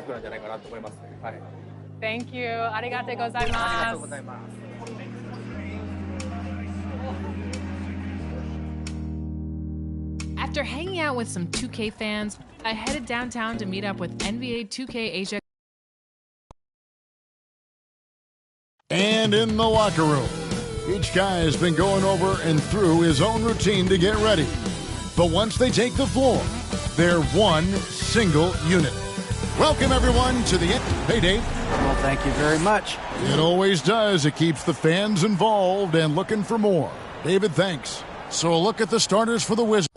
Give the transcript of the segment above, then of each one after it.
なんじゃないかなと思いますね。はい。Thank you. ありがとうございます。ありがとうございます。After hanging out with some 2K fans, I headed downtown to meet up with NBA 2K Asia. And in the locker room, each guy has been going over and through his own routine to get ready. But once they take the floor, they're one single unit. Welcome, everyone, to the Hey, Dave. Well, thank you very much. It always does. It keeps the fans involved and looking for more. David, thanks. So a look at the starters for the Wizards.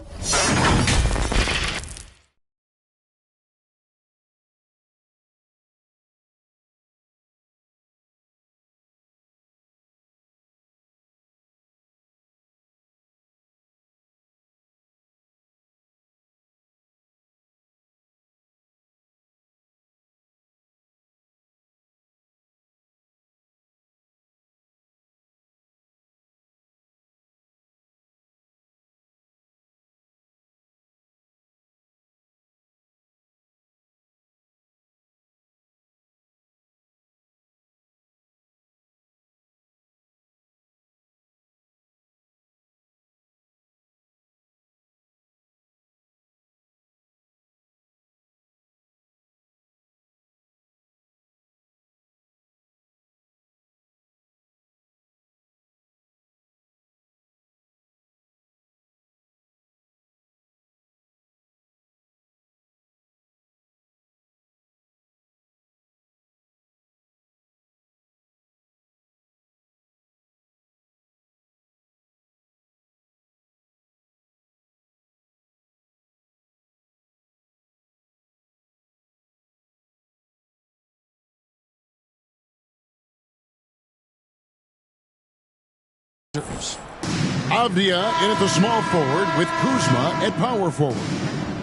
Avdia in at the small forward with Kuzma at power forward.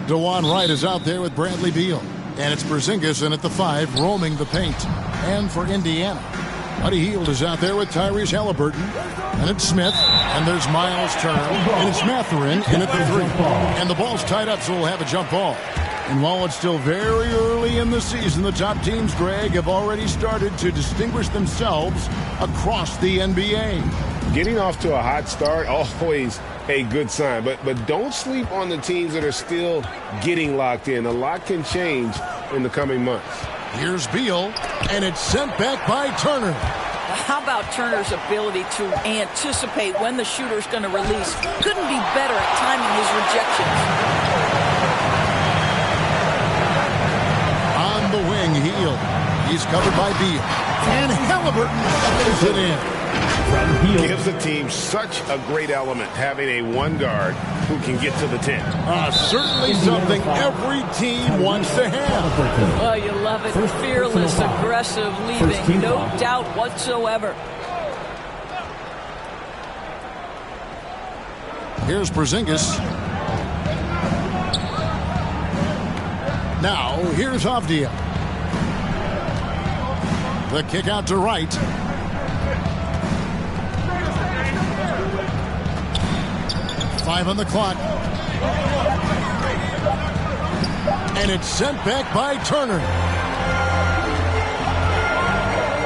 DeJuan Wright is out there with Bradley Beal. And it's Porzingis in at the 5, roaming the paint. And for Indiana, Buddy Hield is out there with Tyrese Halliburton. And it's Smith. And there's Miles Turner. And it's Mathurin in at the 3. And the ball's tied up, so we'll have a jump ball. And while it's still very early in the season, the top teams, Greg, have already started to distinguish themselves across the NBA. Getting off to a hot start, always a good sign. But don't sleep on the teams that are still getting locked in. A lot can change in the coming months. Here's Beal, and it's sent back by Turner. How about Turner's ability to anticipate when the shooter's going to release? Couldn't be better at timing his rejections. On the wing, Hield. He's covered by Beal. And Halliburton lays it in. Gives the team such a great element having a one guard who can get to the 10. Certainly something every team wants to have. Oh, you love it. Fearless, aggressive, leaving no doubt whatsoever. Here's Porzingis. Now, here's Avdia. The kick out to Wright. Five on the clock. And it's sent back by Turner.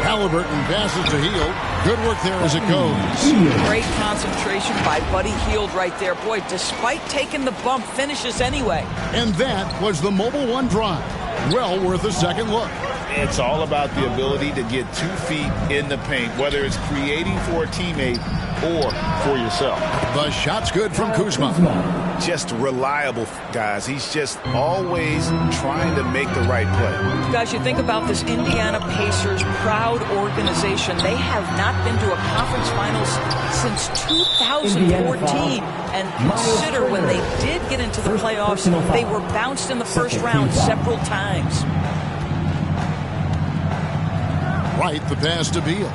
Halliburton passes to Hield. Good work there as it goes. Great concentration by Buddy Hield right there. Boy, despite taking the bump, finishes anyway. And that was the Mobile One drive. Well worth a second look. It's all about the ability to get 2 feet in the paint, whether it's creating for a teammate or for yourself. The shot's good from Kuzma. Just reliable, guys. He's just always trying to make the right play. Guys, you think about this Indiana Pacers proud organization. They have not been to a conference finals since 2014. And consider when they did get into the playoffs, they were bounced in the first round several times. Right, the pass to Beal.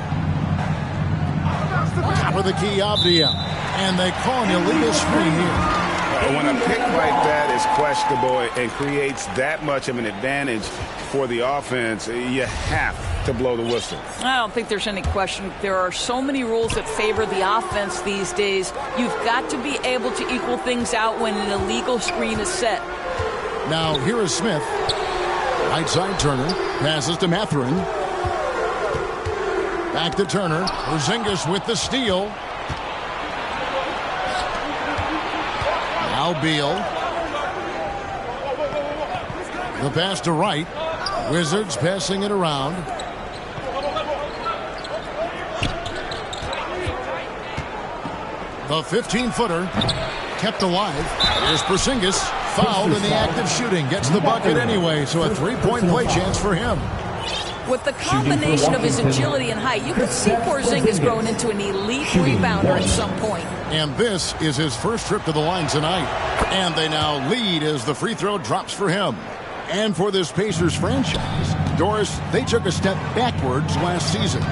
Top of the key, Avdia. And they call an illegal screen here. When a pick like that is questionable and creates that much of an advantage for the offense, you have to blow the whistle. I don't think there's any question. There are so many rules that favor the offense these days. You've got to be able to equal things out when an illegal screen is set. Now, here is Smith. Right side Turner. Passes to Mathurin. Back to Turner. Porzingis with the steal. Now Beal. The pass to Wright. Wizards passing it around. The 15-footer kept alive. Here's Porzingis. Fouled in the act of shooting. Gets the bucket anyway, so a 3-point play chance for him. With the combination of his agility and height, you could see Porzingis growing into an elite rebounder at some point. And this is his first trip to the line tonight. And they now lead as the free throw drops for him. And for this Pacers franchise, Doris, they took a step backwards last season.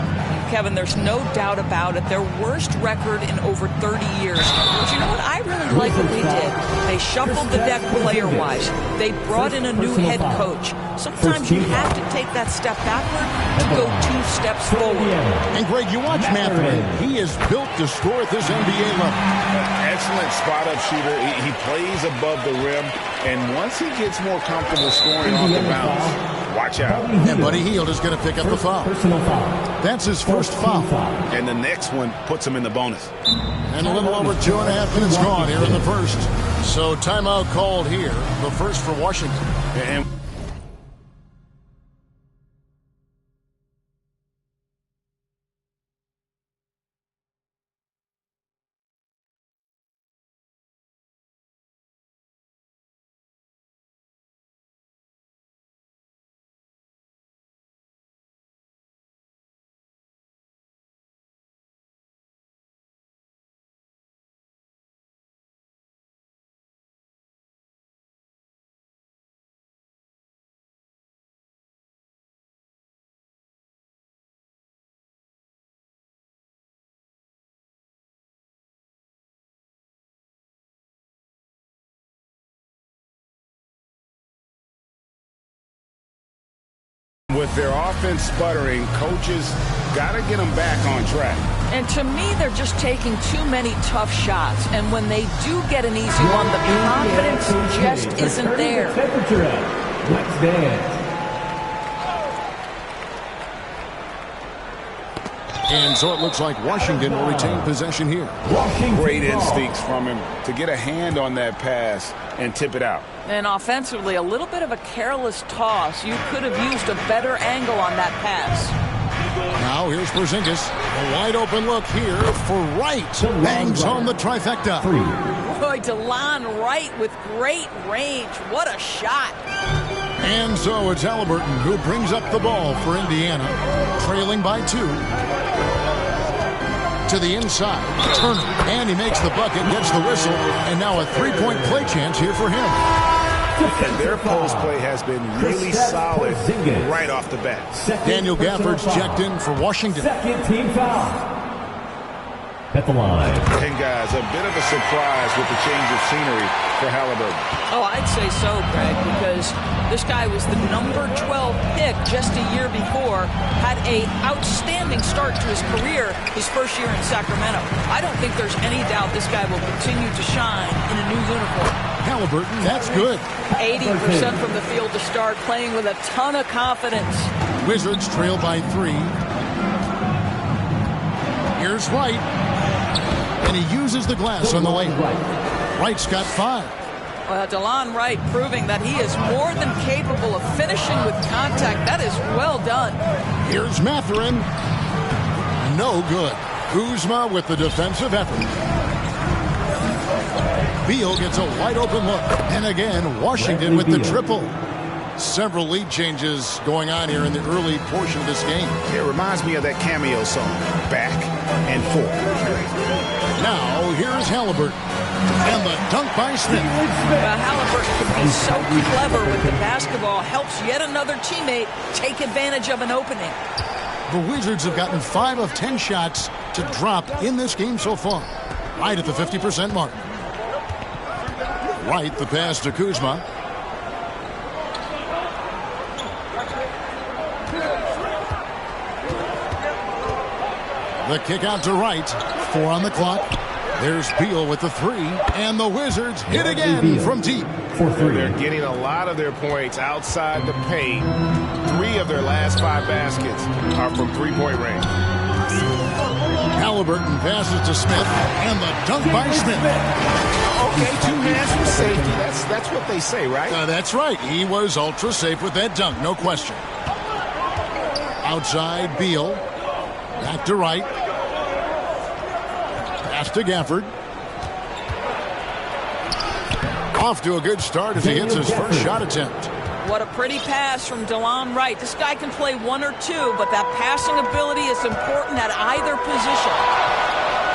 Kevin, there's no doubt about it. Their worst record in over 30 years. But you know what? I really like what they did. They shuffled the deck player-wise. They brought in a new head coach. Sometimes you have to take that step backward to go 2 steps forward. And Greg, you watch Mathurin. He is built to score at this NBA level. Excellent spot-up shooter. He plays above the rim, and once he gets more comfortable scoring off the bounce, watch out. And Buddy Hield is going to pick up the foul. That's his first foul. And the next one puts him in the bonus. And a little over 2.5 minutes gone here in the first. So timeout called here. The first for Washington. And with their offense sputtering, coaches got to get them back on track. And to me, they're just taking too many tough shots. And when they do get an easy one, the confidence just isn't there. Let's dance. And so it looks like Washington will retain possession here. Great instincts from him to get a hand on that pass and tip it out. And offensively, a little bit of a careless toss. You could have used a better angle on that pass. Now here's Porzingis. A wide open look here for Wright. Bangs home the trifecta. Boy, DeLon Wright with great range. What a shot. And so it's Halliburton who brings up the ball for Indiana. Trailing by 2. To the inside. Turner. And he makes the bucket, gets the whistle. And now a 3-point play chance here for him. And their post play has been really solid right off the bat. Daniel Gafford's checked in for Washington. Second team foul. At the line. And guys, a bit of a surprise with the change of scenery for Halliburton. Oh, I'd say so, Greg, because this guy was the number 12 pick just a year before, had an outstanding start to his career his first year in Sacramento. I don't think there's any doubt this guy will continue to shine in a new uniform. Halliburton, that's good. 80% from the field to start, playing with a ton of confidence. Wizards trail by 3. Here's Wright. And he uses the glass on the lane. Wright's got 5. Well, DeLon Wright proving that he is more than capable of finishing with contact. That is well done. Here's Mathurin. No good. Kuzma with the defensive effort. Beal gets a wide open look. And again, Washington with the triple. Several lead changes going on here in the early portion of this game. It reminds me of that cameo song, Back and Forth. Now, here's Halliburton. And the dunk by Smith. Well, Halliburton can be so clever with the basketball. Helps yet another teammate take advantage of an opening. The Wizards have gotten 5 of 10 shots to drop in this game so far. Right at the 50% mark. Right, the pass to Kuzma. The kick out to Wright. 4 on the clock. There's Beal with the 3. And the Wizards hit again from deep. for 3. They're getting a lot of their points outside the paint. 3 of their last 5 baskets are from three-point range. Halliburton passes to Smith, and the dunk by Smith. Okay, 2 hands from safety. That's what they say, right? That's right. He was ultra safe with that dunk, no question. Outside, Beal. Back to Wright. Pass to Gafford. Off to a good start as he hits his first shot attempt. What a pretty pass from DeLon Wright. This guy can play 1 or 2, but that passing ability is important at either position.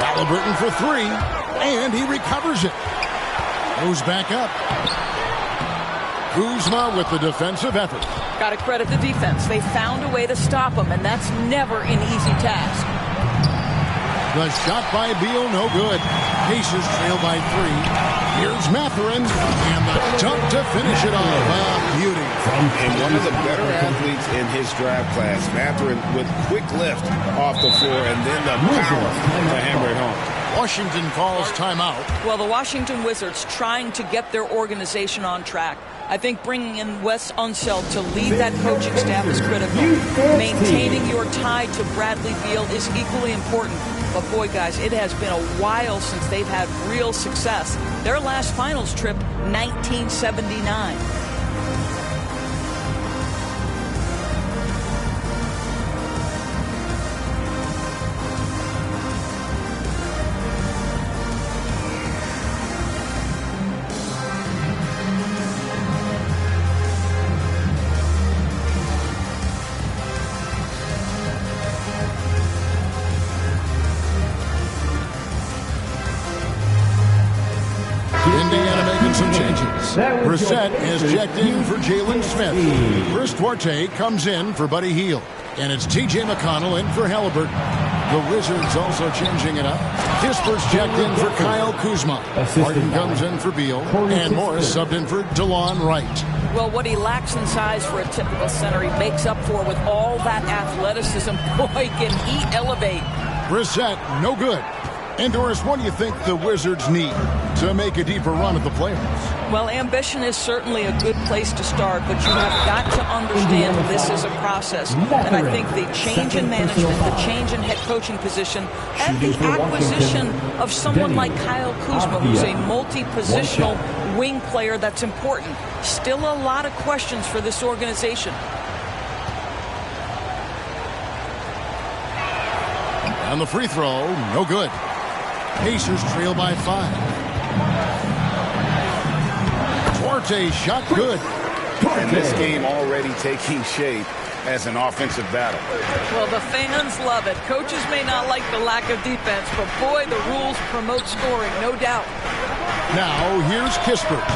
Halliburton for 3, and he recovers it. Goes back up. Kuzma with the defensive effort. Got to credit the defense. They found a way to stop him, and that's never an easy task. The shot by Beal, no good. Pacers trail by 3. Here's Mathurin, and the dunk to finish it off. Beauty. And one of the better athletes in his draft class, Mathurin, with quick lift off the floor, and then the power to hammer it home. Washington calls timeout. Well, the Washington Wizards trying to get their organization on track. I think bringing in Wes Unseld to lead that coaching staff is critical. Maintaining your tie to Bradley Beal is equally important. But boy, guys, it has been a while since they've had real success. Their last finals trip, 1979. Indiana making some changes. Brissett is checked in for Jalen Smith. Chris Duarte comes in for Buddy Hield. And it's T.J. McConnell in for Halliburton. The Wizards also changing it up. Kisper's checked in for Kyle Kuzma. Harden comes in for Beal. And Morris subbed in for DeLon Wright. Well, what he lacks in size for a typical center, he makes up for with all that athleticism. Boy, can he elevate. Brissett, no good. And Doris, what do you think the Wizards need to make a deeper run at the playoffs? Well, ambition is certainly a good place to start, but you have got to understand this is a process. And I think the change in management, the change in head coaching position, and the acquisition of someone like Kyle Kuzma, who's a multi-positional wing player, that's important. Still a lot of questions for this organization. And the free throw, no good. Pacers trail by 5. Duarte shot good. And this game already taking shape as an offensive battle. Well, the fans love it. Coaches may not like the lack of defense, but boy, the rules promote scoring, no doubt. Now, here's Kispert.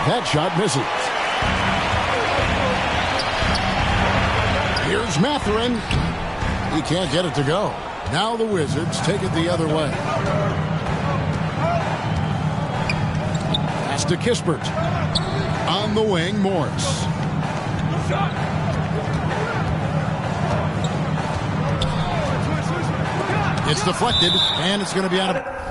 That shot misses. Here's Mathurin. He can't get it to go. Now the Wizards take it the other way. Pass to Kispert. On the wing, Morris. It's deflected, and it's going to be out of...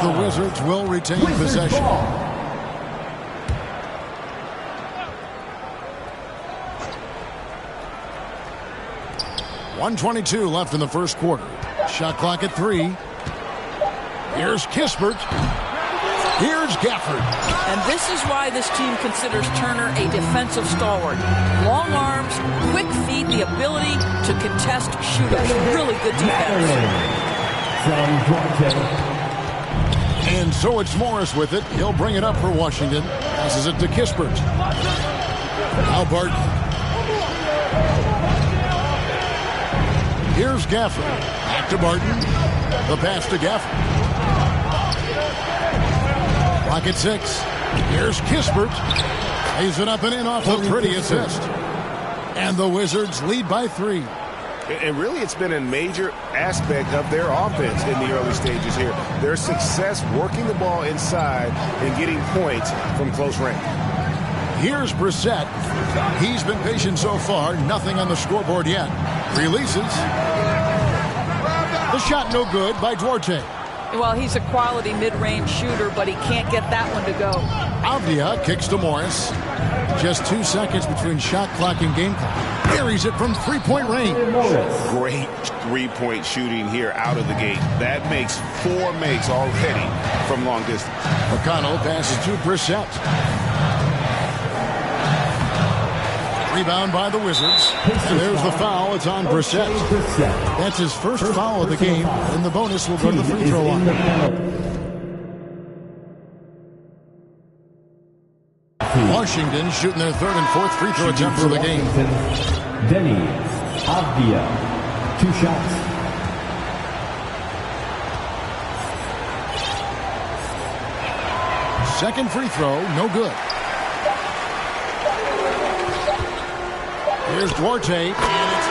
the Wizards will retain possession. 1:22 left in the first quarter. Shot clock at 3. Here's Kispert. Here's Gafford. And this is why this team considers Turner a defensive stalwart. Long arms, quick feet, the ability to contest shooters. Really good defense. And so it's Morris with it. He'll bring it up for Washington. Passes it to Kispert. Now Barton. Here's Gafford. Back to Barton. The pass to Gafford. Clock at 6. Here's Kispert. Lays it up and in off the pretty assist. And the Wizards lead by 3. And really, it's been a major aspect of their offense in the early stages here. Their success working the ball inside and getting points from close range. Here's Brissett. He's been patient so far. Nothing on the scoreboard yet. Releases. The shot no good by Duarte. Well, he's a quality mid-range shooter, but he can't get that one to go. Avdia kicks to Morris. Just 2 seconds between shot clock and game clock. Buries it from three-point range. Great three-point shooting here out of the gate. That makes 4 makes already from long distance. McConnell passes to Brissett. Rebound by the Wizards. And there's the foul. It's on Brissett. That's his first foul of the game, and the bonus will go to the free throw line. Washington shooting their 3rd and 4th free throw attempts of the game. Denny Avdia, 2 shots. Second free throw, no good. Here's Duarte, and it's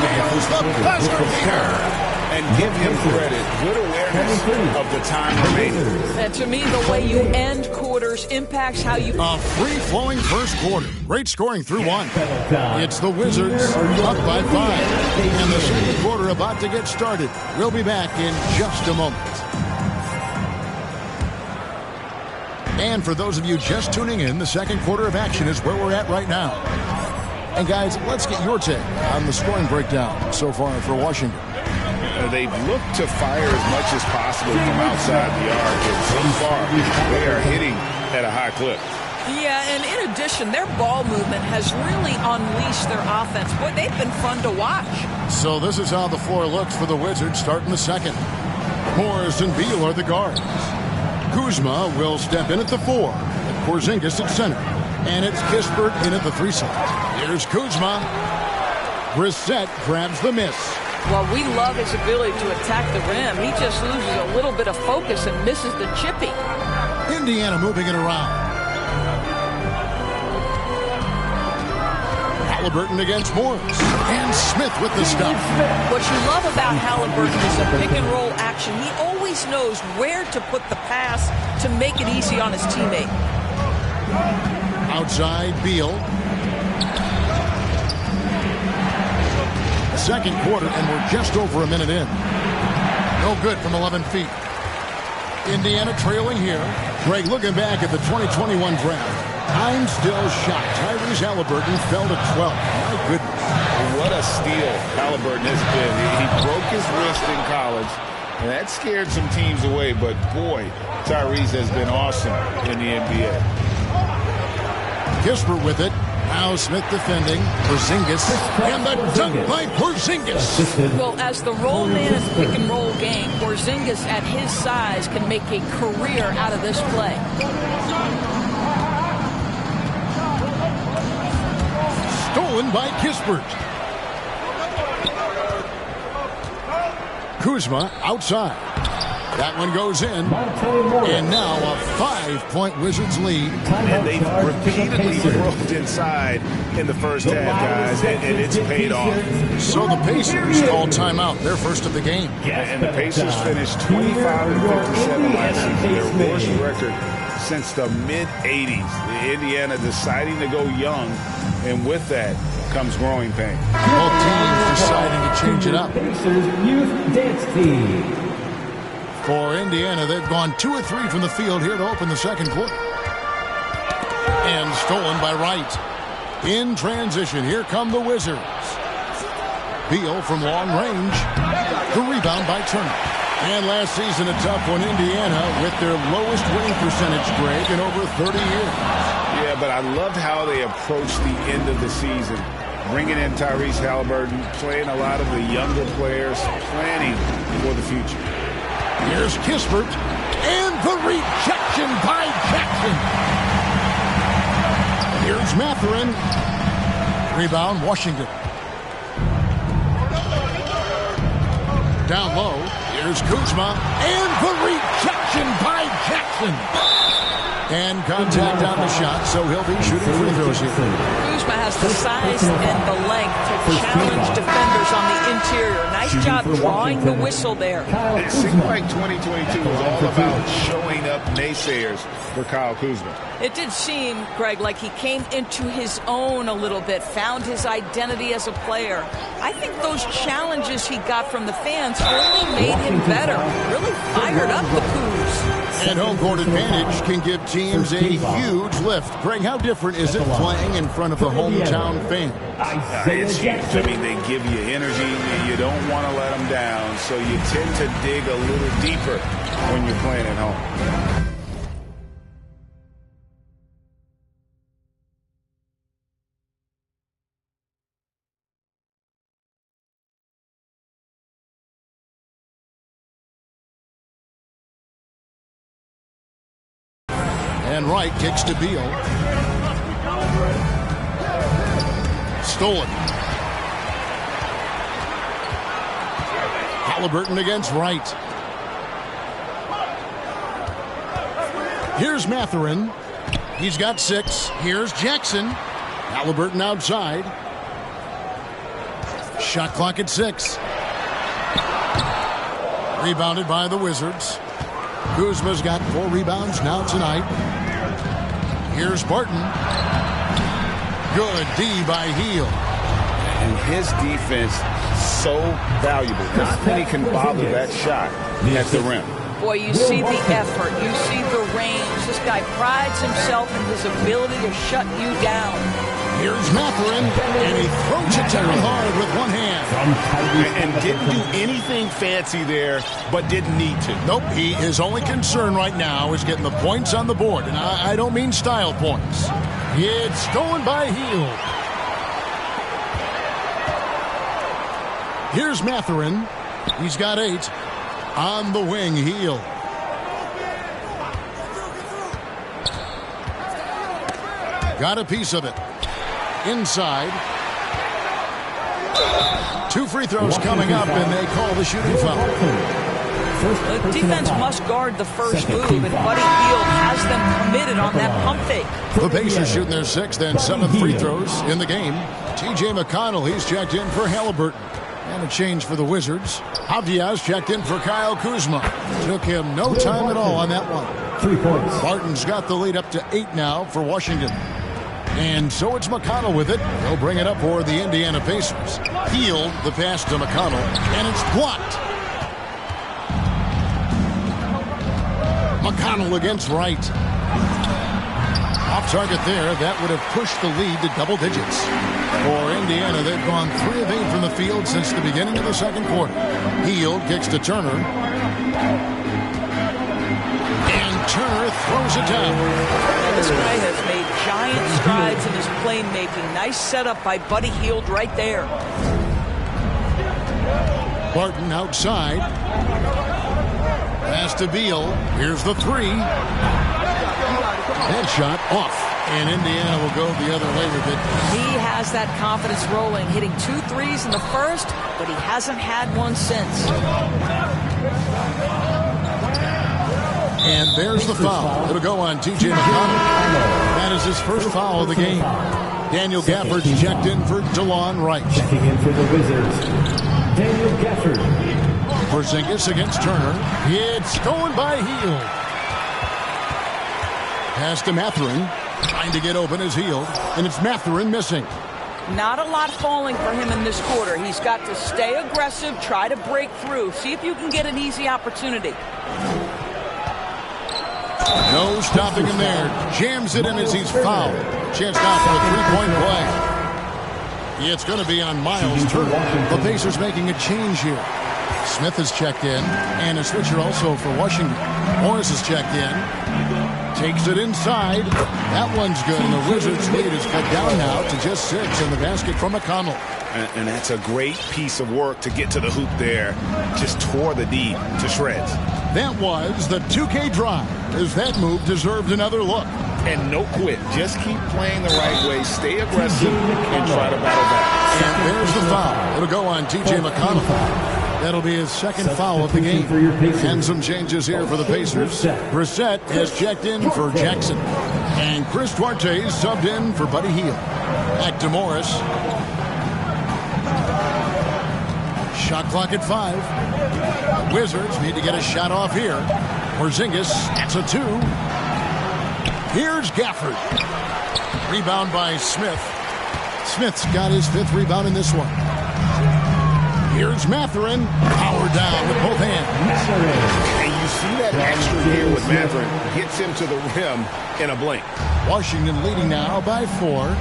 nails the buzzer beater. And give him credit. Good awareness of the time remaining. And to me, the way you end quarters impacts how you... A free-flowing first quarter. Great scoring through 1. It's the Wizards up by 5. And the second quarter about to get started. We'll be back in just a moment. And for those of you just tuning in, the second quarter of action is where we're at right now. And guys, let's get your take on the scoring breakdown so far for Washington. They've looked to fire as much as possible from outside the arc, and so far they are hitting at a high clip. Yeah, and in addition, their ball movement has really unleashed their offense. Boy, they've been fun to watch. So this is how the floor looks for the Wizards starting the second. Morris and Beal are the guards. Kuzma will step in at the 4. And Porzingis at center. And it's Kispert in at the 3 slot. Here's Kuzma. Brissett grabs the miss. Well, we love his ability to attack the rim. He just loses a little bit of focus and misses the chippy. Indiana moving it around. Halliburton against Morris. And Smith with the stop. What you love about Halliburton is the pick-and-roll action. He always knows where to put the pass to make it easy on his teammate. Outside, Beal. Second quarter, and we're just over a minute in. No good from 11 feet. Indiana trailing here. Greg, looking back at the 2021 draft, I'm still shocked. Tyrese Halliburton fell to 12. My goodness. What a steal Halliburton has been. He broke his wrist in college, and that scared some teams away, but boy, Tyrese has been awesome in the NBA. Kispert with it. Now Smith defending. Porzingis. And the dunk by Porzingis. Well, as the roll man in the pick-and-roll game, Porzingis at his size can make a career out of this play. Stolen by Kispert. Kuzma outside. That one goes in. And now a 5-point Wizards lead. And they've repeatedly rolled inside in the first half, guys, and it's paid off. So the Pacers call timeout, their first of the game. And the Pacers finished 25-57 last season, their worst record since the mid-'80s. Indiana deciding to go young, and with that comes growing pain. Both teams deciding to change it up. Pacers Youth Dance Team. For Indiana, they've gone 2 of 3 from the field here to open the second quarter. And stolen by Wright. In transition, here come the Wizards. Beal from long range. The rebound by Turner. And last season, a tough one, Indiana, with their lowest winning percentage grade in over 30 years. Yeah, but I loved how they approached the end of the season. Bringing in Tyrese Halliburton, playing a lot of the younger players, planning for the future. Here's Kispert, and the rejection by Jackson. Here's Mathurin. Rebound, Washington. Down low, here's Kuzma, and the rejection by Jackson. And contact on the shot, so he'll be shooting free throws here. Kuzma has the size and the length to challenge defenders on the interior. Nice job drawing the whistle there. It seemed like 2022 was all about showing up naysayers for Kyle Kuzma. It did seem, Greg, like he came into his own a little bit, found his identity as a player. I think those challenges he got from the fans only made him better. Really fired up the Kuz. And home court advantage can give teams a huge lift. Greg, how different is it playing in front of the hometown fans? It's huge. I mean, they give you energy. You don't want to let them down, so you tend to dig a little deeper when you're playing at home. And Wright kicks to Beal. Stolen. Halliburton against Wright. Here's Mathurin. He's got 6. Here's Jackson. Halliburton outside. Shot clock at 6. Rebounded by the Wizards. Kuzma's got 4 rebounds now tonight. Here's Barton. Good D by Heel. And his defense so valuable. Not many can bother that shot at the rim. Boy, you see the effort. You see the range. This guy prides himself in his ability to shut you down. Here's Mathurin, and he throws it down hard with one hand. And didn't do anything fancy there, but didn't need to. Nope, his only concern right now is getting the points on the board, and I don't mean style points. It's stolen by Heel. Here's Mathurin. He's got 8. On the wing, Heel. Got a piece of it. Inside. 2 free throws coming up, and they call the shooting foul. The defense must guard the first move, and Buddy Hield has them committed on that pump fake. The Pacers shooting their 6th and 7th free throws in the game. T.J. McConnell, he's checked in for Halliburton. And a change for the Wizards. Javier checked in for Kyle Kuzma. Took him no time at all on that one. 3 points. Barton's got the lead up to 8 now for Washington. And so it's McConnell with it. He'll bring it up for the Indiana Pacers. Hield the pass to McConnell, and it's blocked. McConnell against Wright. Off target there. That would have pushed the lead to double digits. For Indiana, they've gone 3 of 8 from the field since the beginning of the second quarter. Hield kicks to Turner. And Turner throws it down. This guy has made giant strides in his playmaking. Nice setup by Buddy Hield right there. Barton outside. Pass to Beal. Here's the 3. Headshot off. And Indiana will go the other way with it. He has that confidence rolling, hitting 2 threes in the first, but he hasn't had one since. And there's the foul. It'll go on T.J. McConnell. That is his first foul of the game. Daniel Gafford's checked in for DeLon Wright. Checking in for the Wizards, Daniel Gafford. Porzingis against Turner. It's stolen by Hield. Pass to Mathurin. Trying to get open is Hield. And it's Mathurin missing. Not a lot falling for him in this quarter. He's got to stay aggressive, try to break through, see if you can get an easy opportunity. No stopping him there. Jams it in as he's fouled. Chance now for a three-point play. It's going to be on Miles' turn. The Pacers making a change here. Smith has checked in, and a switcher also for Washington. Morris has checked in. Takes it inside. That one's good, and the Wizards' lead is cut down now to just 6 in the basket from McConnell. And that's a great piece of work to get to the hoop there. Just tore the D to shreds. That was the 2K drive, as that move deserved another look. And no quit. Just keep playing the right way. Stay aggressive and try to battle back. And there's the foul. It'll go on T.J. McConnell. That'll be his second foul of the game. And some changes here for the Pacers. Brissett has checked in for Jackson. And Chris Duarte subbed in for Buddy Hield. Back to Morris. Shot clock at 5. The Wizards need to get a shot off here. Porzingis, that's a 2. Here's Gafford. Rebound by Smith. Smith's got his 5th rebound in this one. Here's Mathurin. Power down with both hands. And you see that extra here with Mathurin. Gets him to the rim in a blink. Washington leading now by 4.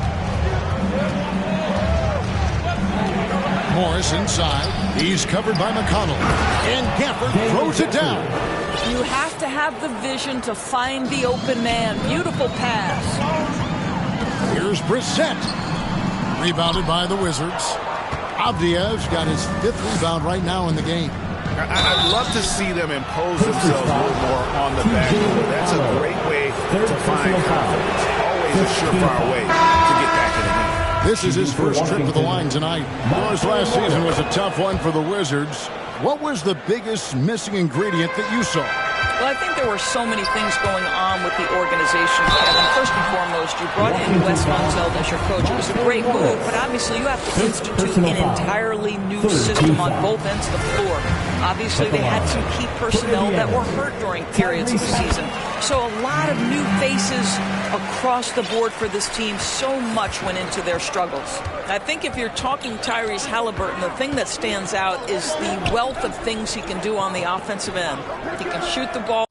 Morris inside. He's covered by McConnell. And Gafford throws it down. You have to have the vision to find the open man. Beautiful pass. Here's Brissett. Rebounded by the Wizards. Avdiev's got his 5th rebound right now in the game. I'd love to see them impose themselves a little more on the back. That's a great way to find confidence. Always a surefire way to get back in the game. This is his first trip to the line tonight. His last season was a tough one for the Wizards. What was the biggest missing ingredient that you saw? Well, I think there were so many things going on with the organization, Kevin. First and foremost, you brought in Wes Unseld as your coach. It was a great move, but obviously you have to institute an entirely new system on both ends of the floor. Obviously, they had some key personnel that were hurt during periods of the season. So a lot of new faces across the board for this team. So much went into their struggles. I think if you're talking Tyrese Halliburton, the thing that stands out is the wealth of things he can do on the offensive end. He can shoot the ball.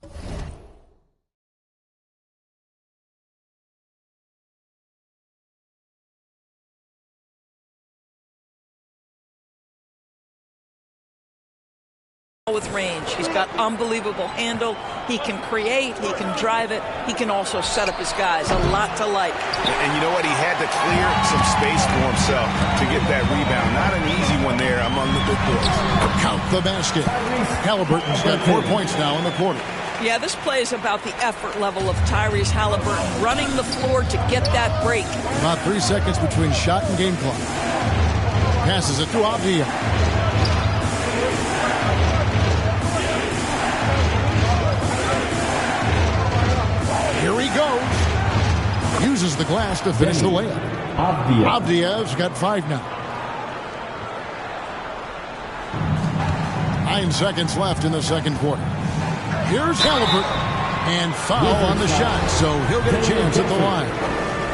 With range. He's got unbelievable handle. He can create. He can drive it. He can also set up his guys. A lot to like. And you know what? He had to clear some space for himself to get that rebound. Not an easy one there among the big boys. Count the basket. Halliburton's got 4 points now in the quarter. Yeah, this play is about the effort level of Tyrese Halliburton running the floor to get that break. About 3 seconds between shot and game clock. Passes it to Avdia. Here he goes. Uses the glass to finish the layup. Avdiev's got 5 now. 9 seconds left in the second quarter. Here's Halliburton. And foul on the shot, so he'll get a chance at the line.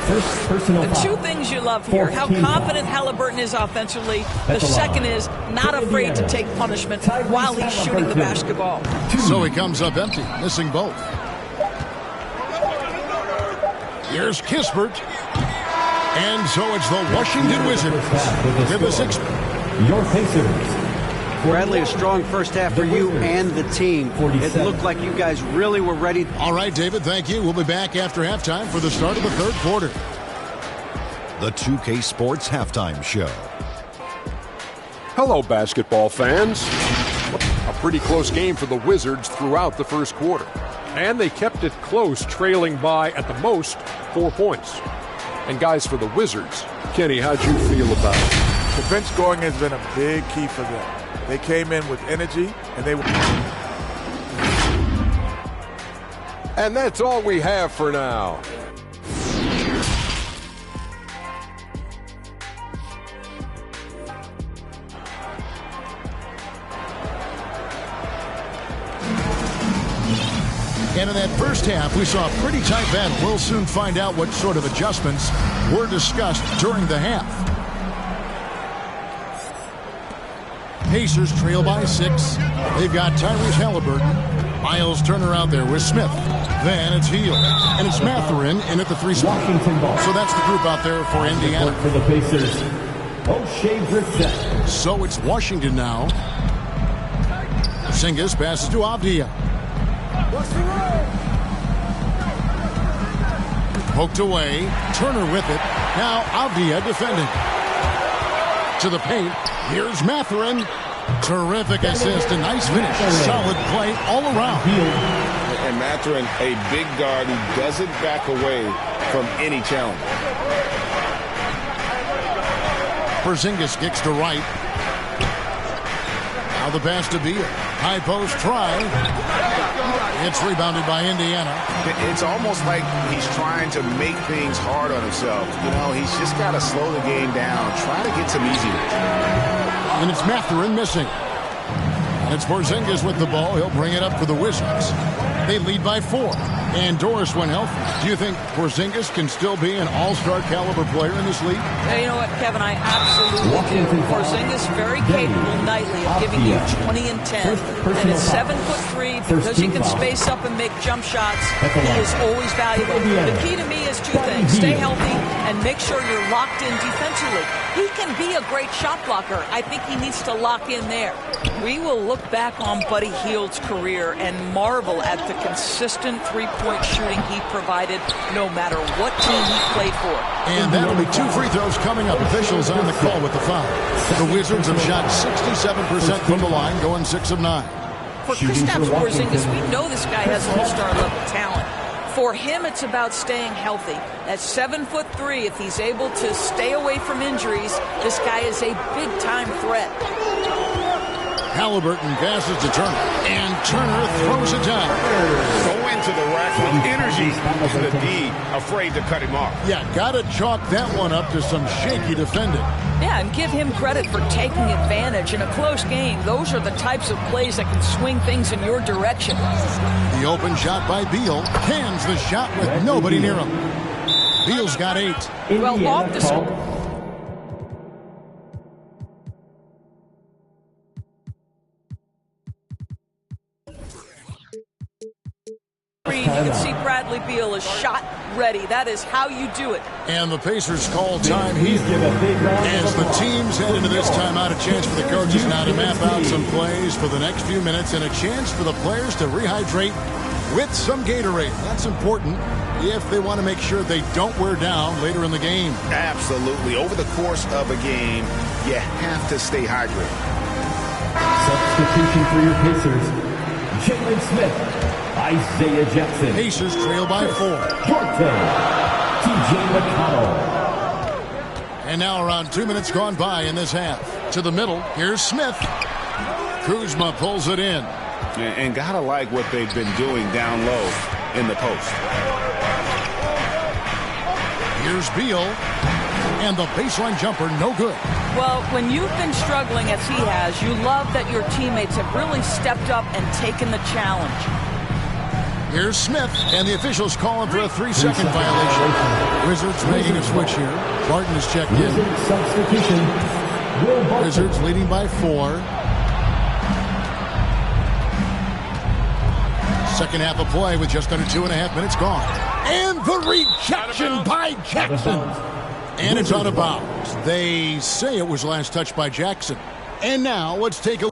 First personal The foul. 2 things you love here, how confident Halliburton is offensively. The second is not afraid to take punishment while he's shooting the basketball. So he comes up empty, missing both. Here's Kispert. And so it's the Washington Wizards with the 6. Your Pacers. Bradley, a strong first half for you and the team. It looked like you guys really were ready. All right, David, thank you. We'll be back after halftime for the start of the third quarter. The 2K Sports Halftime Show. Hello, basketball fans. A pretty close game for the Wizards throughout the first quarter. And they kept it close, trailing by, at the most, 4 points. And guys, for the Wizards, Kenny, how'd you feel about it? The bench scoring has been a big key for them. They came in with energy, and they were... And that's all we have for now. And in that first half, we saw a pretty tight battle. We'll soon find out what sort of adjustments were discussed during the half. Pacers trail by 6. They've got Tyrese Halliburton. Miles Turner out there with Smith. Then it's Hield. And it's Matherin in at the 3 spot. Washington ball. So that's the group out there for Indiana. For the Pacers, O'Shea Brissett. So it's Washington now. Porzingis passes to Avdia. Poked away. Turner with it. Now Avdia defending. To the paint. Here's Matherin. Terrific assist. A nice finish. Solid play all around. And Matherin, a big guard who doesn't back away from any challenge. Porzingis kicks to right. Now the pass to Beal. High post try. It's rebounded by Indiana. It's almost like he's trying to make things hard on himself. You know, he's just got to slow the game down, try to get some easy ones. And it's Matherin missing. And it's Porzingis with the ball. He'll bring it up for the Wizards. They lead by 4. And Doris went healthy. Do you think Porzingis can still be an all-star caliber player in this league? You know what, Kevin? I absolutely do. Porzingis very capable nightly of giving you 20 and 10. And at 7'3", because he can space up and make jump shots, he is always valuable. The key to me is 2 things. Stay healthy and make sure you're locked in defensively. He can be a great shot blocker. I think he needs to lock in there. We will look back on Buddy Hield's career and marvel at the consistent three-point shooting he provided no matter what team he played for. And that'll be 2 free throws coming up. Officials on the call with the foul. The Wizards have shot 67% from the line, going 6 of 9. For Kristaps Porzingis, we know this guy has all-star level talent. For him, it's about staying healthy. At 7'3", if he's able to stay away from injuries, this guy is a big-time threat. Halliburton passes to Turner, and Turner throws it down. Go into the rack with energy, and the D afraid to cut him off. Yeah, gotta chalk that one up to some shaky defending. Yeah, and give him credit for taking advantage. In a close game, those are the types of plays that can swing things in your direction. The open shot by Beal. Cans the shot with nobody near him. Beal's got 8. Well, off the... You can see Bradley Beal is shot ready. That is how you do it. And the Pacers call time here. As the teams head into this timeout, a chance for the coaches now to map out some plays for the next few minutes and a chance for the players to rehydrate with some Gatorade. That's important if they want to make sure they don't wear down later in the game. Absolutely. Over the course of a game, you have to stay hydrated. Substitution for your Pacers, Jalen Smith, Isaiah Jackson. Pacers trail by 4. Jordan, TJ McConnell. And now around 2 minutes gone by in this half. To the middle, here's Smith. Kuzma pulls it in. And gotta like what they've been doing down low in the post. Here's Beal. And the baseline jumper, no good. Well, when you've been struggling as he has, you love that your teammates have really stepped up and taken the challenge. Here's Smith, and the officials call him for a 3-second violation. Wizards making a switch here. Barton is checked in. Substitution. Wizards leading by 4. Second half of play with just under 2.5 minutes gone. And the rejection by Jackson. And it's out of bounds. They say it was last touched by Jackson. And now let's take a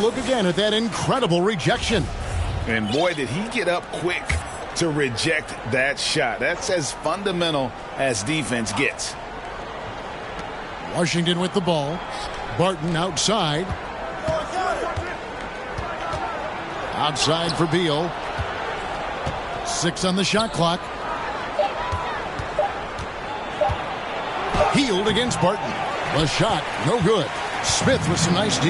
look again at that incredible rejection. And boy, did he get up quick to reject that shot. That's as fundamental as defense gets. Washington with the ball. Barton outside. Outside for Beal. 6 on the shot clock. Healed against Barton. The shot, no good. Smith with some nice D.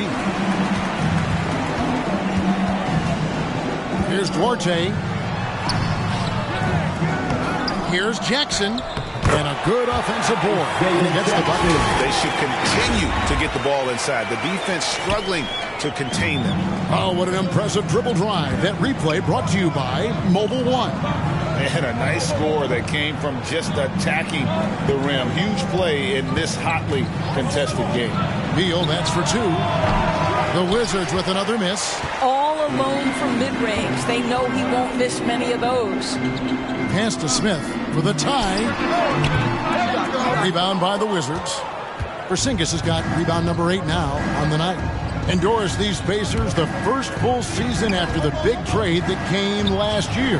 Here's Duarte. Here's Jackson. And a good offensive board. He gets the bucket. They should continue to get the ball inside. The defense struggling to contain them. Oh, what an impressive dribble drive. That replay brought to you by Mobile One. They had a nice score that came from just attacking the rim. Huge play in this hotly contested game. Beal, that's for 2. The Wizards with another miss. All alone from mid-range. They know he won't miss many of those. Pass to Smith for the tie. Rebound by the Wizards. Porzingis has got rebound number 8 now on the night. Endorse these Pacers the first full season after the big trade that came last year.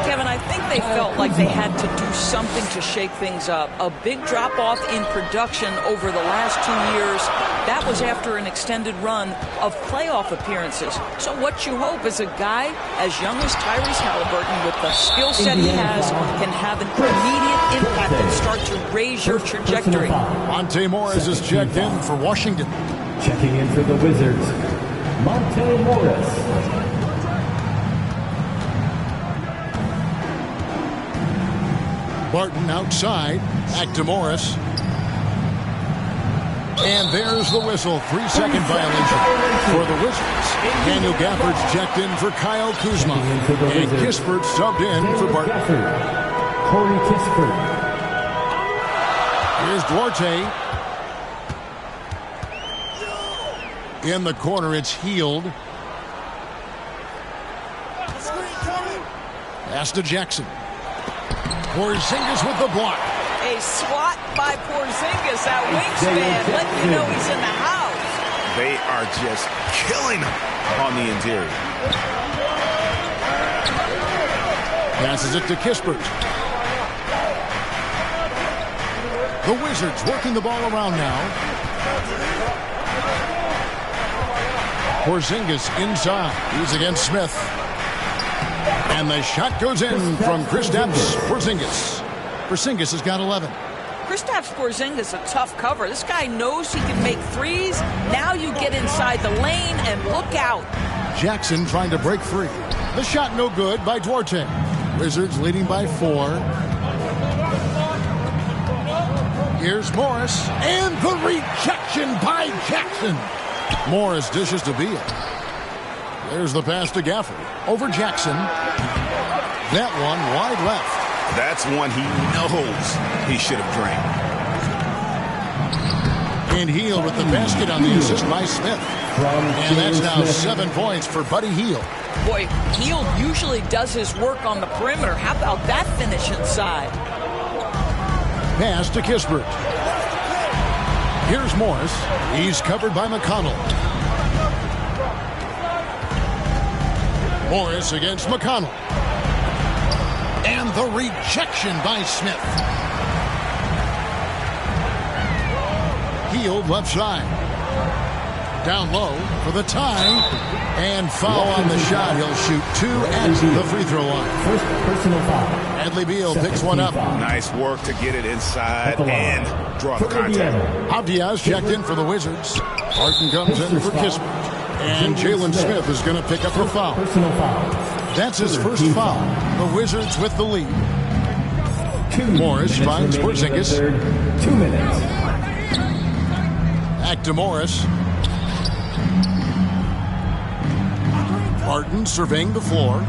Kevin, I think they felt like they had to do something to shake things up. A big drop-off in production over the last 2 years. That was after an extended run of playoff appearances. So what you hope is a guy as young as Tyrese Halliburton with the skill set he has can have an immediate impact and start to raise your trajectory. Monte Morris is checked in for Washington. Checking in for the Wizards, Monte Morris. Barton outside. Back to Morris. And there's the whistle. 3-second violation for the Wizards. Daniel Gafford's checked in for Kyle Kuzma. And Kispert subbed in for Barton. Corey Kispert. Here's Duarte. In the corner, it's Healed. Pass to Jackson. Porzingis with the block. A swat by Porzingis, that wingspan, letting you know he's in the house. They are just killing him on the interior. Passes it to Kispert. The Wizards working the ball around now. Porzingis inside. He's against Smith. And the shot goes in from Kristaps Porzingis. Porzingis has got 11. Kristaps Porzingis, a tough cover. This guy knows he can make threes. Now you get inside the lane and look out. Jackson trying to break free. The shot no good by Duarte. Wizards leading by 4. Here's Morris. And the rejection by Jackson. Morris dishes to Beal. There's the pass to Gafford. Over Jackson. That one wide left. That's one he knows he should have drained. And Hield with the basket on the assist by Smith. And that's now 7 points for Buddy Hield. Boy, Hield usually does his work on the perimeter. How about that finish inside? Pass to Kispert. Here's Morris. He's covered by McConnell. Morris against McConnell. And the rejection by Smith. Hield left side. Down low for the tie. And foul on the shot. He'll shoot 2 at the free throw line. First personal foul. Bradley Beal picks one up. Nice work to get it inside and draw the contact. Abdiaz checked in for the Wizards. Barton comes in for Kispert. And Jalen Smith is going to pick up a foul. Personal foul. That's his first foul. The Wizards with the lead. Morris finds Porzingis. 2 minutes. Back to Morris. Barton surveying the floor.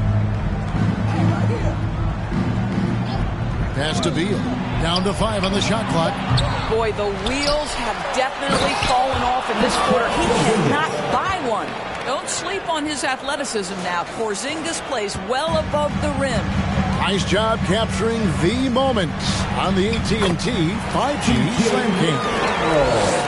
Pass to Beal. Down to 5 on the shot clock. Boy, the wheels have definitely fallen off in this quarter. He cannot buy one. Don't sleep on his athleticism now. Porzingis plays well above the rim. Nice job capturing the moment on the AT&T 5G Slam King.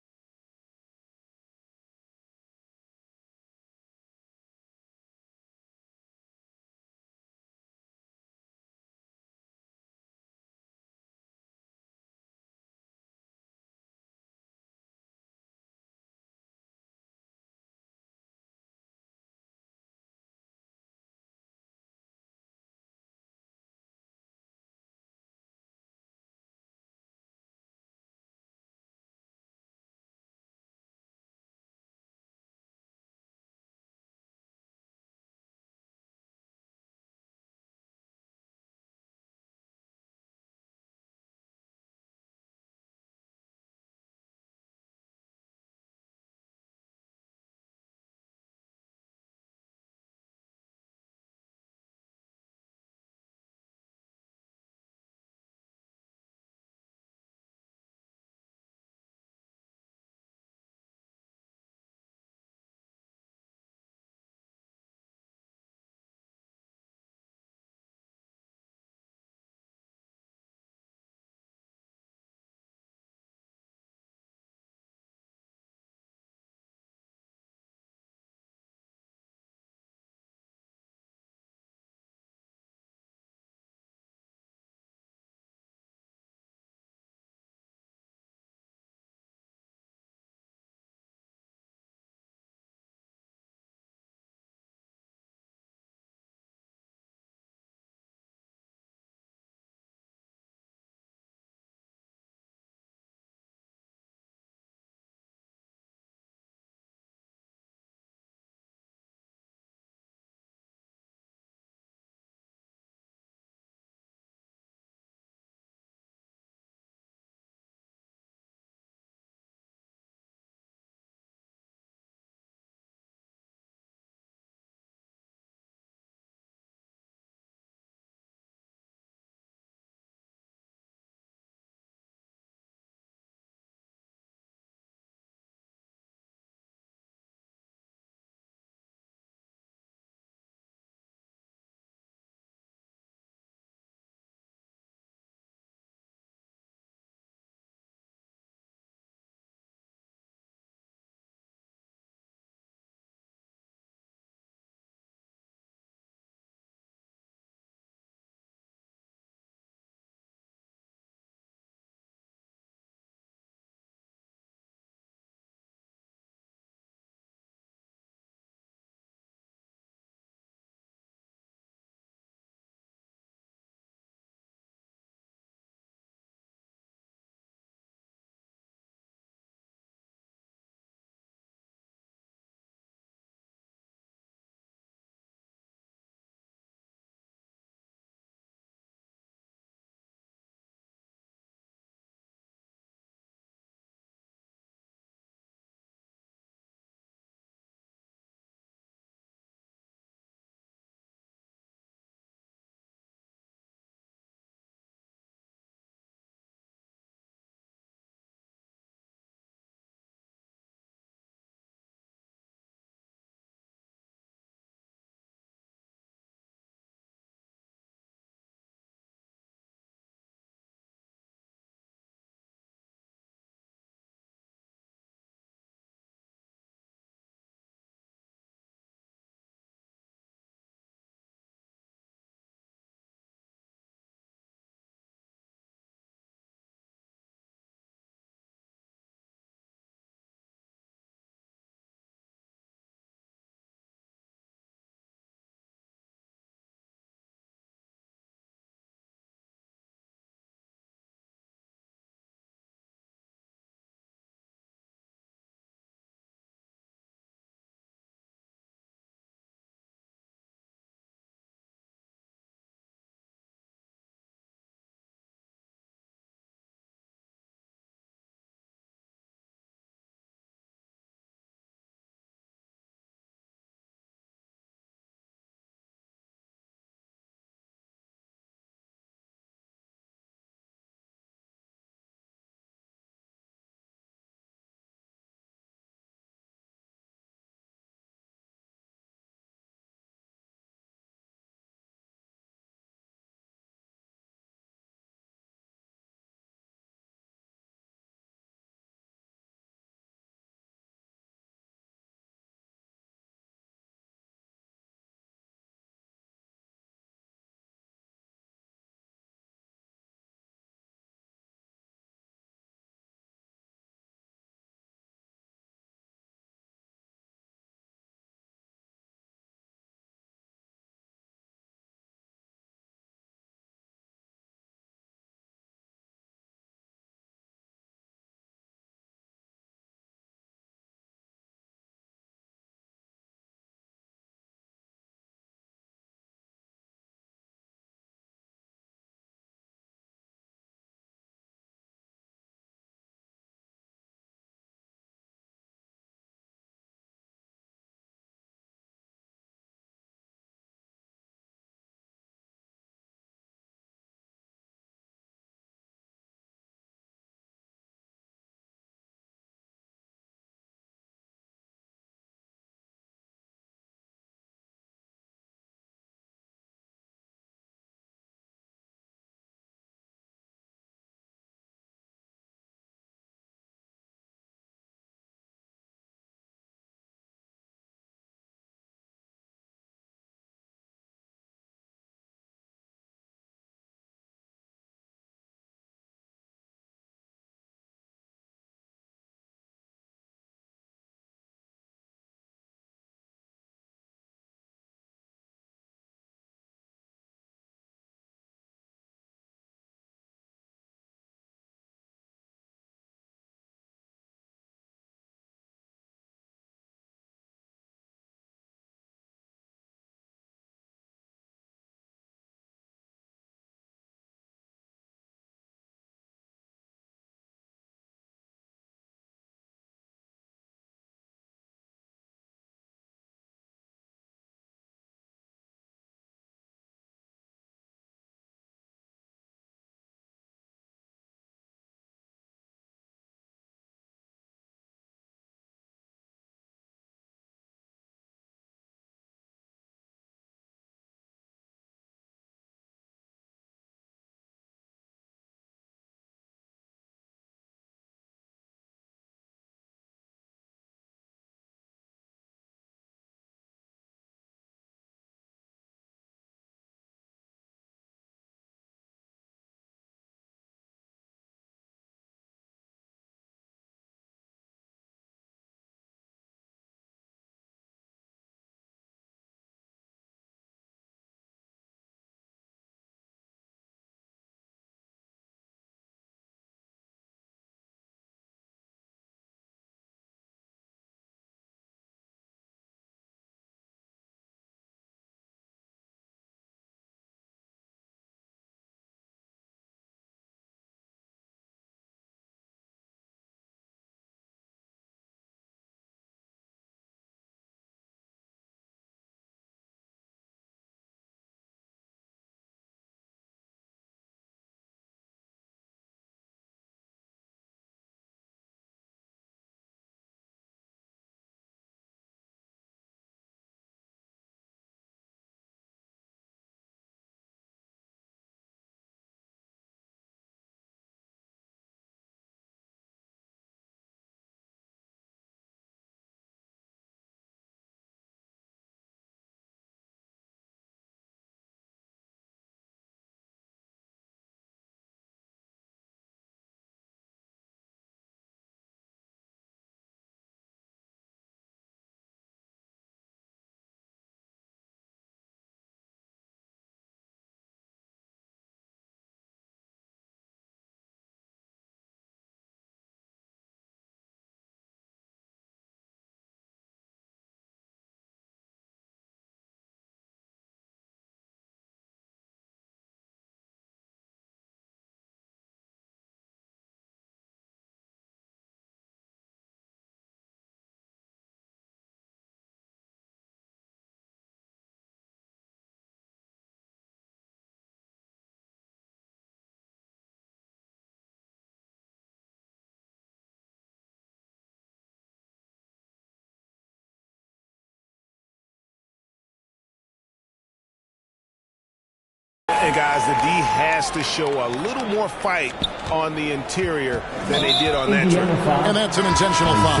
And guys, the D has to show a little more fight on the interior than they did on that trip. And that's an intentional foul.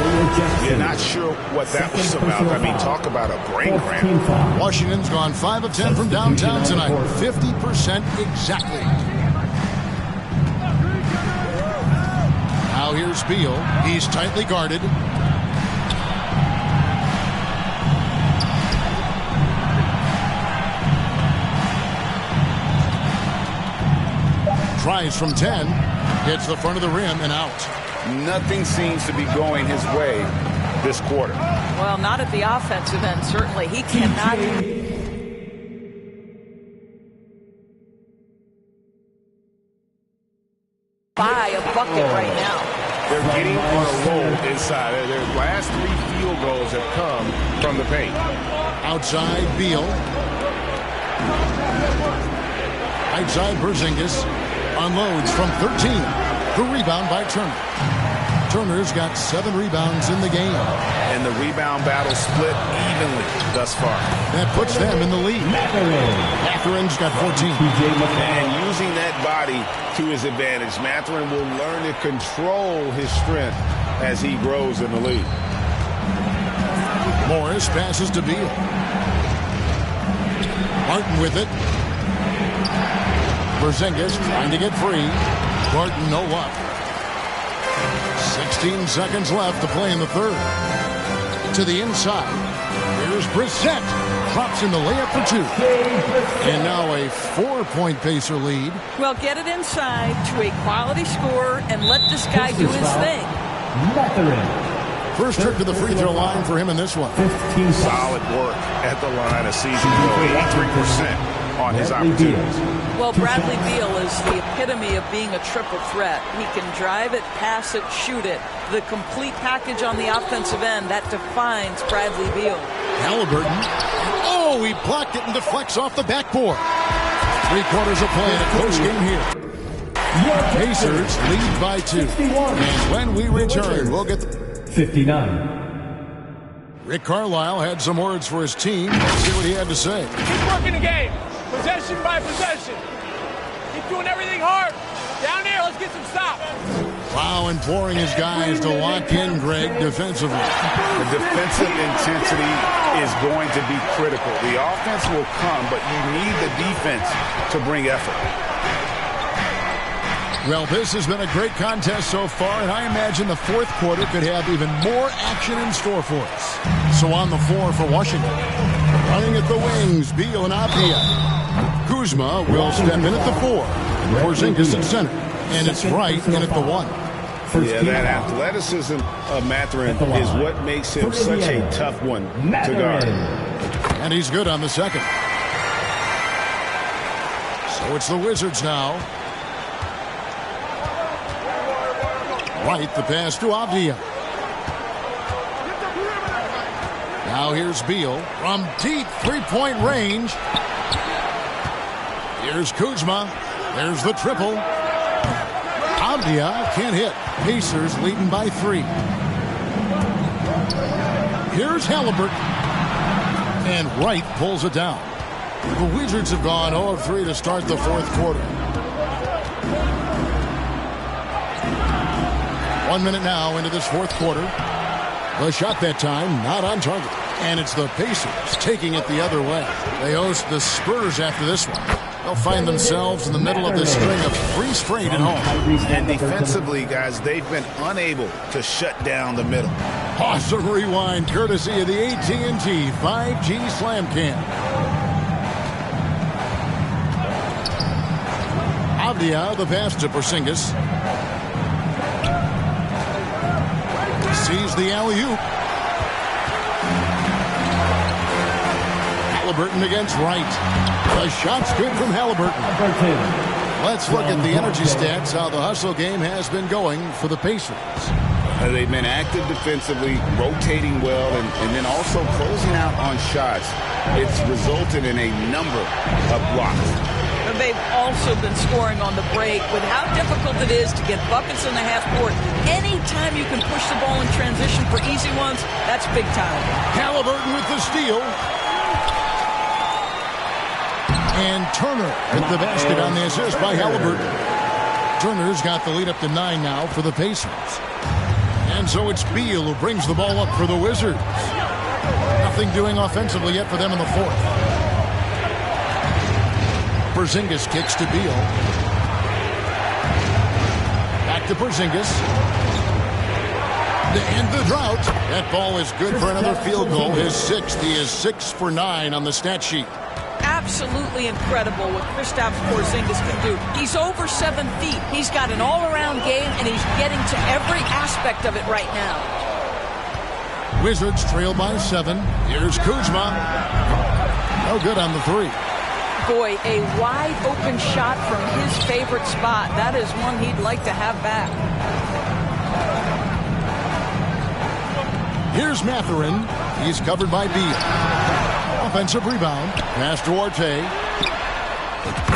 You're not sure what that was about. I mean, talk about a brain cramp. Washington's gone 5 of 10 from downtown tonight. 50% exactly. Now here's Beal. He's tightly guarded. Tries from 10, hits the front of the rim and out. Nothing seems to be going his way this quarter. Well, not at the offensive end, certainly. He cannot buy a bucket right now. They're getting on a roll inside. Their last 3 field goals have come from the paint. Outside, Beal. Outside, Porzingis. Unloads from 13. The rebound by Turner. Turner's got 7 rebounds in the game. And the rebound battle split evenly thus far. That puts them in the lead. Matherin's got 14. And using that body to his advantage, Mathurin will learn to control his strength as he grows in the league. Morris passes to Beal. Martin with it. Porzingis trying to get free. Gordon no luck. 16 seconds left to play in the third. To the inside. Here's Brissett. Drops in the layup for 2. And now a 4-point Pacer lead. Well, get it inside to a quality scorer and let this guy do his thing. First trip to the free throw line for him in this one. Solid work at the line a season ago. 83% on his opportunities. Well, Bradley Beal is the epitome of being a triple threat. He can drive it, pass it, shoot it. The complete package on the offensive end, that defines Bradley Beal. Halliburton. Oh, he blocked it and deflects off the backboard. 3/4 of play in a close game here. Pacers lead by 2. And when we return, we'll get 59. Rick Carlisle had some words for his team. Let's see what he had to say. Keep working the game. Possession by possession. Keep doing everything hard. Down there, let's get some stops. Wow, imploring his guys to lock in, Greg, defensively. The defensive intensity is going to be critical. The offense will come, but you need the defense to bring effort. Well, this has been a great contest so far, and I imagine the fourth quarter could have even more action in store for us. So on the floor for Washington, running at the wings, Beal and Avdia. Kuzma will step in at the 4. Porzingis at center, and it's Wright in at the 1. Yeah, that athleticism of Mathurin is what makes him such a tough one to guard. And he's good on the second. So it's the Wizards now. Wright, the pass to Avdia. Now here's Beal from deep 3-point range. Here's Kuzma. There's the triple. Avdia can't hit. Pacers leading by 3. Here's Halliburton. And Wright pulls it down. The Wizards have gone 0 of 3 to start the fourth quarter. 1 minute now into this fourth quarter. The shot that time not on target. And it's the Pacers taking it the other way. They host the Spurs after this one. They'll find themselves in the middle of this string of 3 straight at home. And defensively, guys, they've been unable to shut down the middle. Awesome rewind courtesy of the AT&T 5G Slam Cam. Avdia, the pass to Porzingis. Sees the alley-oop. Halliburton against Wright. The shot's good from Halliburton. Let's look at the energy stats, how the hustle game has been going for the Pacers. They've been active defensively, rotating well, and then also closing out on shots. It's resulted in a number of blocks. They've also been scoring on the break with how difficult it is to get buckets in the half court. Anytime you can push the ball in transition for easy ones, that's big time. Halliburton with the steal. And Turner hit the basket on the assist by Halliburton. Turner's got the lead up to 9 now for the Pacers. And so it's Beal who brings the ball up for the Wizards. Nothing doing offensively yet for them in the fourth. Porzingis kicks to Beal. Back to Porzingis. To end the drought. That ball is good for another field goal. His 6th. He is 6 for 9 on the stat sheet. Absolutely incredible what Kristaps Porzingis can do. He's over 7 feet. He's got an all-around game, and he's getting to every aspect of it right now. Wizards trail by 7. Here's Kuzma. No good on the 3. Boy, a wide-open shot from his favorite spot. That is one he'd like to have back. Here's Mathurin. He's covered by Beal. Offensive rebound. Pass to Arte.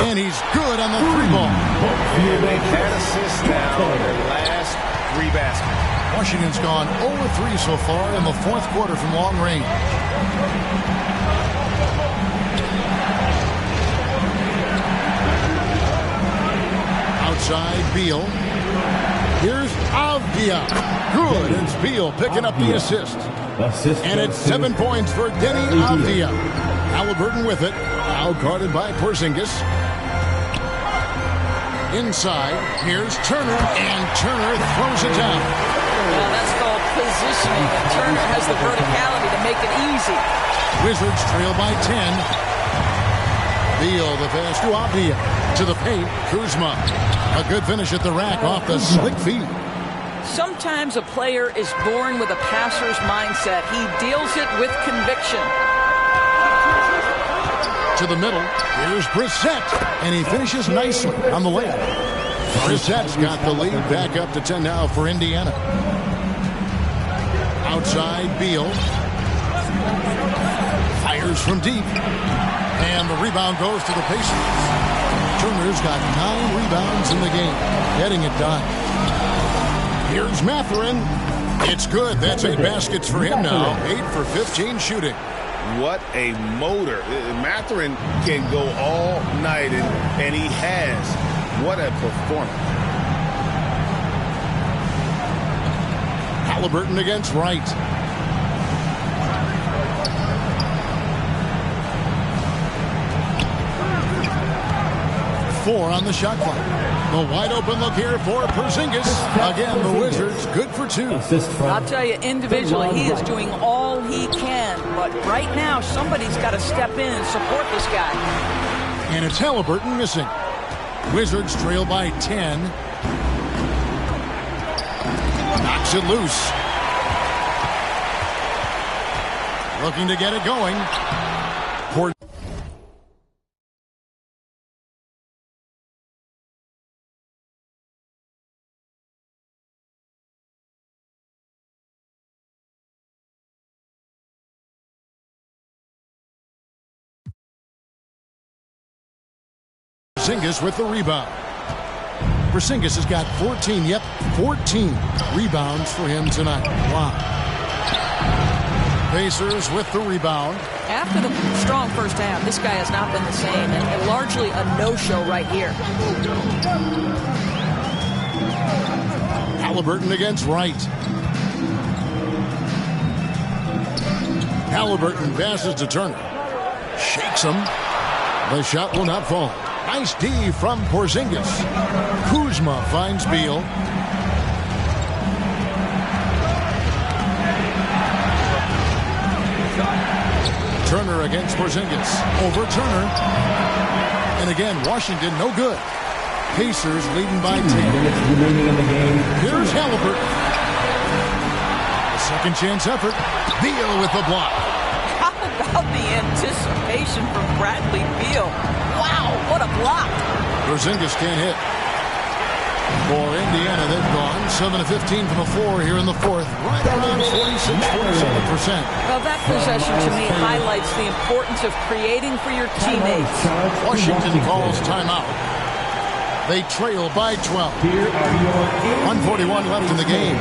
And he's good on the 3 ball. They've had assists now in their last 3 baskets. Washington's gone 0-3 so far in the fourth quarter from long range. Outside Beal. Here's Avdia. Good. It's Beal picking up the assist. And it's 7 points for Denny Avdia. Halliburton with it. Now guarded by Porzingis. Inside. Here's Turner. And Turner throws it down. Well, that's called positioning. And Turner has the verticality to make it easy. Wizards trail by 10. Beal, the pass to Avdia. To the paint. Kuzma. A good finish at the rack off the slick feet. Sometimes a player is born with a passer's mindset. He deals it with conviction. To the middle. Here's Brissett. And he finishes nicely on the layup. Brissett's got the lead back up to 10 now for Indiana. Outside Beal. Fires from deep. And the rebound goes to the Pacers. Turner's got 9 rebounds in the game. Getting it done. Here's Mathurin. It's good. That's 8 baskets for him now. 8 for 15 shooting. What a motor. Mathurin can go all night, and he has. What a performance. Halliburton against Wright. Four on the shot clock. The wide open look here for Porzingis. Again, the Wizards good for 2. I'll tell you, individually, he is doing all he can. But right now, somebody's got to step in and support this guy. And it's Halliburton missing. Wizards trail by 10. Knocks it loose. Looking to get it going. Porzingis with the rebound. Porzingis has got 14, 14 rebounds for him tonight. Wow. Pacers with the rebound. After the strong first half, this guy has not been the same, and largely a no-show right here. Halliburton against Wright. Halliburton passes to Turner. Shakes him. The shot will not fall. Nice D from Porzingis. Kuzma finds Beal. Turner against Porzingis. Over Turner. And again, Washington no good. Pacers leading by 10. Here's Halliburton. A second chance effort. Beal with the block. How about the anticipation from Bradley Beal? Wow, what a block. Porzingis can't hit. For Indiana, they've gone 7 of 15 from the floor here in the fourth. Right around 46-47%. Well, that possession to me highlights the importance of creating for your teammates. Washington calls timeout. They trail by 12. 141 left in the game.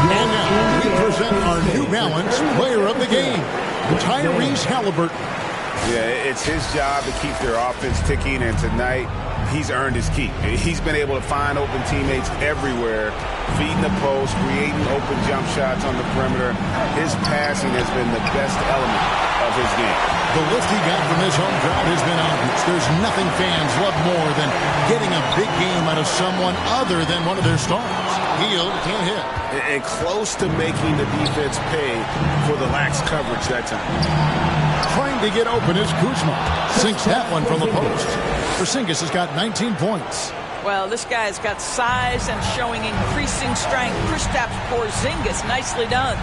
And now, Lee present our New Balance Player of the Game, Tyrese Halliburton. Yeah, it's his job to keep their offense ticking, and tonight he's earned his keep. He's been able to find open teammates everywhere, feeding the post, creating open jump shots on the perimeter. His passing has been the best element of his game. The lift he got from this home crowd has been obvious. There's nothing fans love more than getting a big game out of someone other than one of their stars. Hield can't hit. And close to making the defense pay for the lax coverage that time. Trying to get open is Kuzma. Sinks that one from the post. Porzingis has got 19 points. Well, this guy's got size and showing increasing strength. Kristaps Porzingis, nicely done.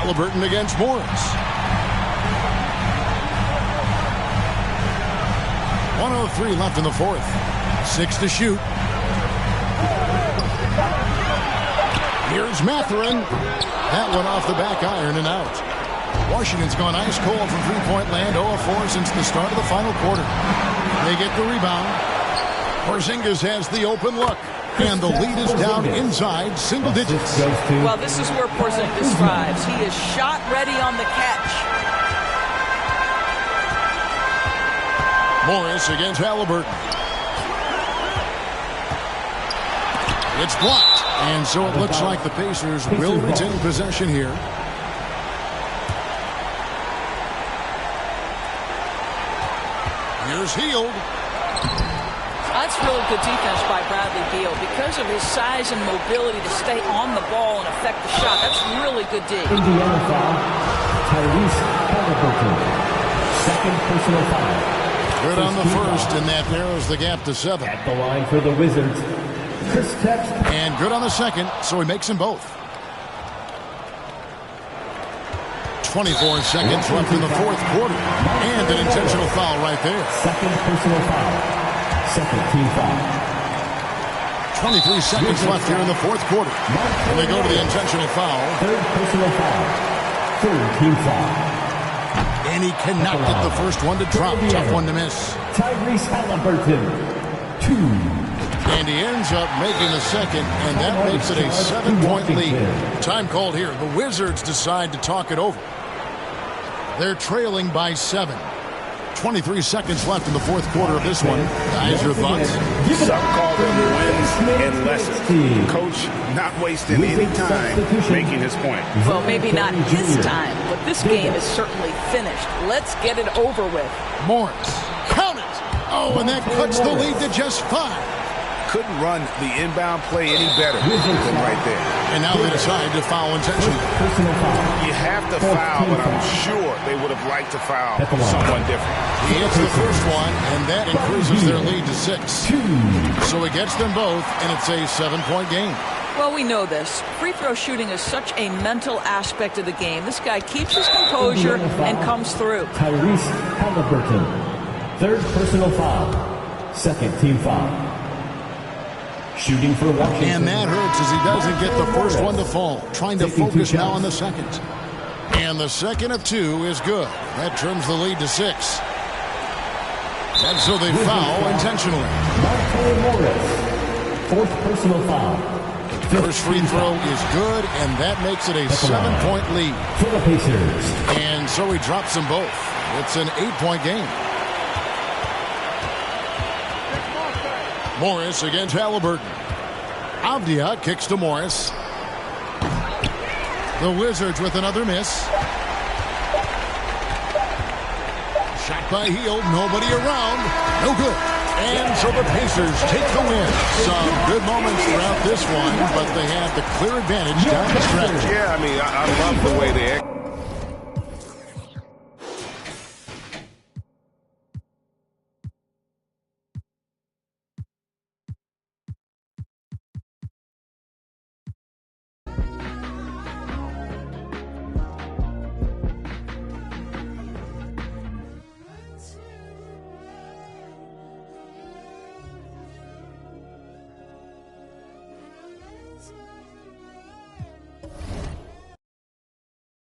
Halliburton against Morris. 1:03 left in the fourth. 6 to shoot. Here's Mathurin. That one off the back iron and out. Washington's gone ice cold from three-point land, 0-4 since the start of the final quarter. They get the rebound. Porzingis has the open look, and the lead is down inside single digits. Well, this is where Porzingis thrives. He is shot ready on the catch. Morris against Halliburton. It's blocked, and so it looks like the Pacers will retain possession here. Here's Hield. That's really good defense by Bradley Beal. Because of his size and mobility to stay on the ball and affect the shot, that's really good D. Indiana foul, Tyrese Halliburton. Second personal foul. Good on the first, and that narrows the gap to 7. At the line for the Wizards, Kristaps. And good on the second, so he makes them both. 24 seconds left in the fourth quarter. And an intentional foul right there. Second personal foul. Second team foul. 23 seconds left here in the fourth quarter. And they go to the intentional foul. Third personal foul. Third team foul. And he cannot get the first one to drop. Tough one to miss. Tyrese Halliburton. 2. And he ends up making the second, and that makes it a 7-point lead. Time called here. The Wizards decide to talk it over. They're trailing by 7. 23 seconds left in the fourth quarter of this one. Guys, your thoughts? Some call them wins and lessons. Coach not wasting any time making his point. Well, maybe not his time, but this game is certainly finished. Let's get it over with. Morris. Count it! Oh, and that cuts the lead to just 5. Couldn't run the inbound play any better than right there. And now they decide to foul intentionally. You have to foul, but I'm sure they would have liked to foul someone different. He hits the first one, and that increases their lead to 6. So he gets them both, and it's a 7-point game. Well, we know this. Free throw shooting is such a mental aspect of the game. This guy keeps his composure and comes through. Tyrese Halliburton. Third personal foul. Second team foul. Shooting for Washington. And that hurts as he doesn't get the first one to fall. Trying to focus now on the second. And the second of 2 is good. That trims the lead to 6. And so they foul intentionally. Morris. Fourth personal foul. First free throw is good, and that makes it a 7-point lead. For the Pacers. And so he drops them both. It's an 8-point game. Morris against Halliburton. Avdia kicks to Morris. The Wizards with another miss. Shot by Hield. Nobody around. No good. And so the Pacers take the win. Some good moments throughout this one, but they have the clear advantage down the stretch. Yeah, I mean, I love the way they